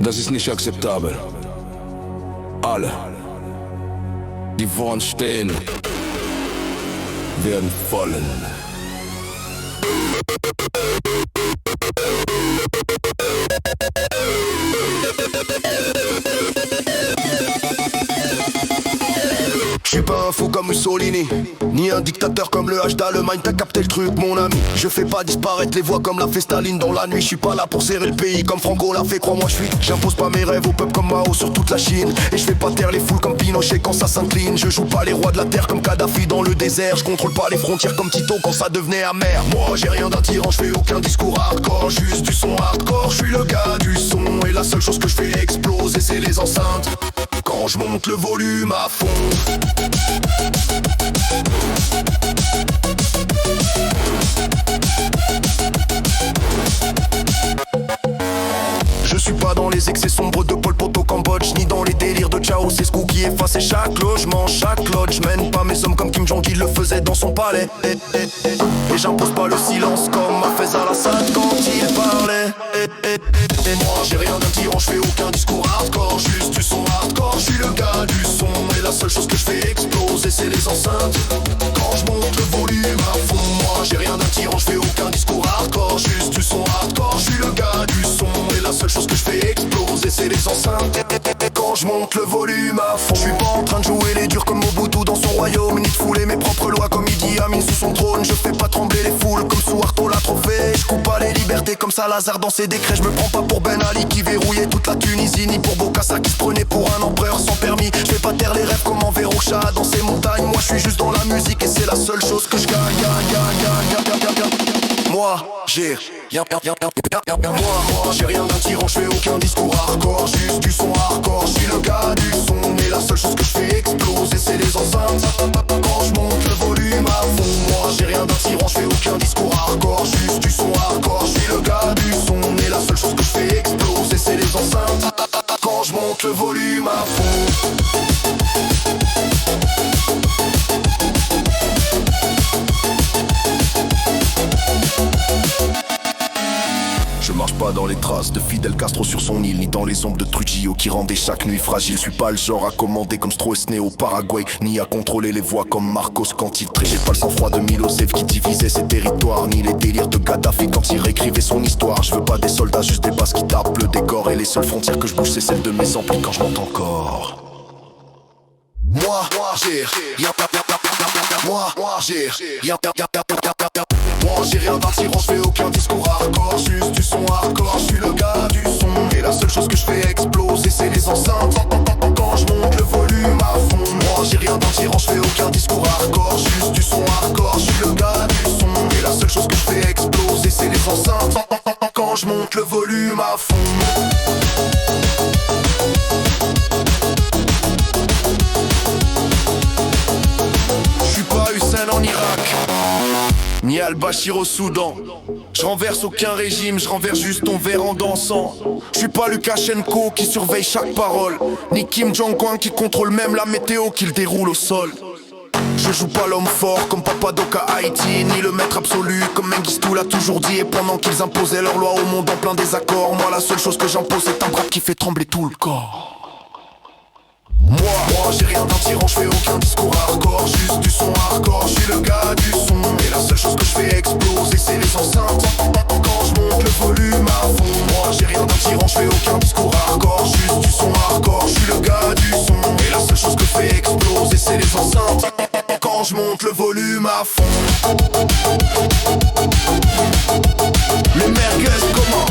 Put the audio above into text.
Das ist nicht akzeptabel. Alle, die vor uns stehen, werden fallen. Je suis pas un fou comme Mussolini, ni un dictateur comme le HDA, le mind, t'as capté le truc mon ami. Je fais pas disparaître les voix comme l'a fait Staline dans la nuit. Je suis pas là pour serrer le pays comme Franco l'a fait, crois-moi j'impose pas mes rêves au peuple comme Mao sur toute la Chine. Et je fais pas taire les foules comme Pinochet quand ça s'incline. Je joue pas les rois de la terre comme Kadhafi dans le désert. Je contrôle pas les frontières comme Tito quand ça devenait amer. Moi j'ai rien d'un tyran, je fais aucun discours hardcore, juste du son hardcore. Je suis le gars du son et la seule chose que je fais exploser c'est les enceintes quand je monte le volume à fond. Je suis pas dans les excès sombres de Pol Pot au Cambodge, ni dans les délires de Ceausescu qui effaçait chaque logement, chaque lodge. Je mène pas mes hommes comme Kim Jong-il le faisait dans son palais. Et j'impose pas le silence comme a fait Al-Assad quand il parlait. Moi j'ai rien d'un tyran, je fais aucun discours hardcore, juste du son hardcore. Je suis le gars du son et la seule chose que je fais exploser c'est les enceintes quand je monte le volume à fond. Moi j'ai rien d'un tyran, je fais aucun discours hardcore, juste du son hardcore. Je suis le gars du son et la seule chose que je fais exploser c'est les enceintes quand je monte le volume à fond. Je suis pas en train de jouer les durs comme Mobutu dans son royaume, ni de fouler mes propres lois comme Idi Amin sous son trône. Je fais pas trembler les foules comme Suharto l'a trop fait. Je coupe pas les libertés comme Salazar dans ses décrets. Je me prends pas pour Ben Ali qui verrouillait toute la Tunisie, ni pour Bokassa qui se prenait pour un empereur sans permis. Je fais pas taire les rêves comme Enver Hoxha dans ces montagnes. Moi je suis juste dans la musique et c'est la seule chose que je gagne. Moi j'ai Moi j'ai rien d'un tyran, je fais aucun discours hardcore, juste du son hardcore. Je suis le gars du son et la seule chose que je fais exploser c'est les enceintes quand je monte le volume à fond. Moi j'ai rien d'un tyran, je fais aucun discours hardcore, juste du son hardcore. Je suis le gars du son et la seule chose que je fais exploser c'est les enceintes quand je monte le volume à fond. Je marche pas dans les traces de Fidel Castro sur son île, ni dans les ombres de Trujillo qui rendaient chaque nuit fragile. Je suis pas le genre à commander comme Stroessner au Paraguay, ni à contrôler les voix comme Marcos quand il trait. J'ai pas le sang-froid de Milosev qui divisait ses territoires, ni les délires de Kadhafi quand il réécrivait son histoire. Je veux pas des soldats, juste des basses qui tapent le décor. Et les seules frontières que je bouge c'est celles de mes amplis quand je monte encore. Moi j'ai rien d'un tyran, je fais aucun discours hardcore, juste du son hardcore. Je suis le gars du son et la seule chose que je fais exploser c'est les enceintes quand je monte le volume à fond. Moi j'ai rien d'un tyran, je fais aucun discours hardcore, juste du son hardcore. Je suis le gars du son et la seule chose que je fais exploser c'est les enceintes quand je monte le volume à fond. En Irak, ni Al-Bashir au Soudan. Je renverse aucun régime, je renverse juste ton verre en dansant. Je suis pas Lukashenko qui surveille chaque parole, ni Kim Jong-un qui contrôle même la météo qu'il déroule au sol. Je joue pas l'homme fort comme Papadoc à Haïti, ni le maître absolu comme Mengistu l'a toujours dit. Et pendant qu'ils imposaient leurs lois au monde en plein désaccord, moi la seule chose que j'impose c'est un bras qui fait trembler tout le corps. Moi j'ai rien d'un tyran, je fais aucun discours hardcore, juste du son hardcore. Je suis le gars du son et la seule chose que je fais exploser c'est les enceintes quand je monte le volume à fond. Moi j'ai rien d'un tyran, je fais aucun discours hardcore, juste du son hardcore. Je suis le gars du son et la seule chose que je fais exploser c'est les enceintes quand je monte le volume à fond. Les merguez comment